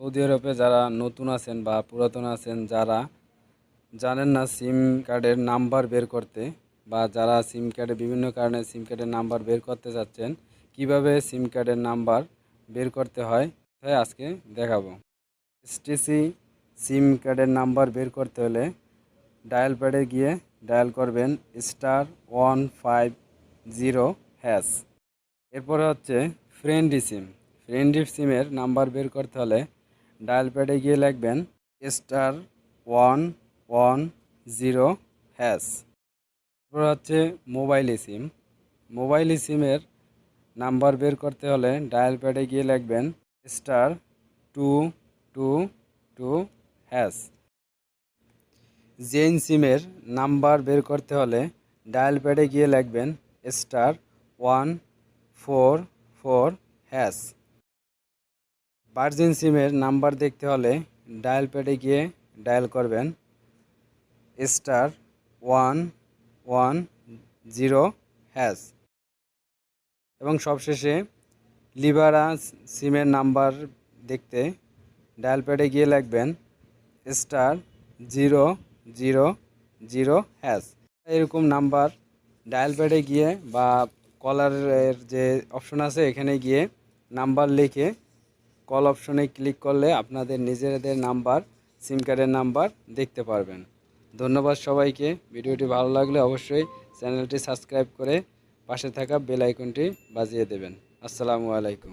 Saudi আরবে যারা নতুন আছেন বা পুরাতন আছেন, যারা জানেন না সিম কার্ডের নাম্বার বের করতে, বা যারা সিম কার্ডে বিভিন্ন কারণে সিম কার্ডের নাম্বার বের করতে চাচ্ছেন, কিভাবে সিম কার্ডের নাম্বার বের করতে হয় তাই আজকে দেখাবো। এসটিসি সিম কার্ডের নাম্বার বের করতে হলে ডায়াল প্যাডে গিয়ে ডায়াল করবেন *150#। এরপরে হচ্ছে ফ্রেন্ডি সিম। ফ্রেন্ডি সিমের নাম্বার বের করতে হলে ডায়াল প্যাডে গিয়ে লিখবেন *110#। এরপর হচ্ছে মোবাইলি সিম। মোবাইলি সিমের নাম্বার বের করতে হলে ডায়াল প্যাডে গিয়ে লিখবেন *222#। জেইন সিমের নাম্বার বের করতে হলে ডায়াল প্যাডে গিয়ে লিখবেন *144#। ভার্জিন সিমের নাম্বার দেখতে হলে ডায়াল প্যাডে গিয়ে ডায়াল করবেন *110#। এবং সবশেষে লিবারা সিমের নাম্বার দেখতে ডায়াল প্যাডে গিয়ে লিখবেন *000#। এরকম নাম্বার ডায়াল প্যাডে গিয়ে বা কলারের যে অপশন আছে এখানে গিয়ে নাম্বার লিখে কল অপশনে ক্লিক করলে আপনাদের নিজেদের নাম্বার, সিম কার্ডের নাম্বার দেখতে পারবেন। ধন্যবাদ সবাইকে। ভিডিওটি ভালো লাগলে অবশ্যই চ্যানেলটি সাবস্ক্রাইব করে পাশে থাকা বেল আইকনটি বাজিয়ে দেবেন। আসসালামু আলাইকুম।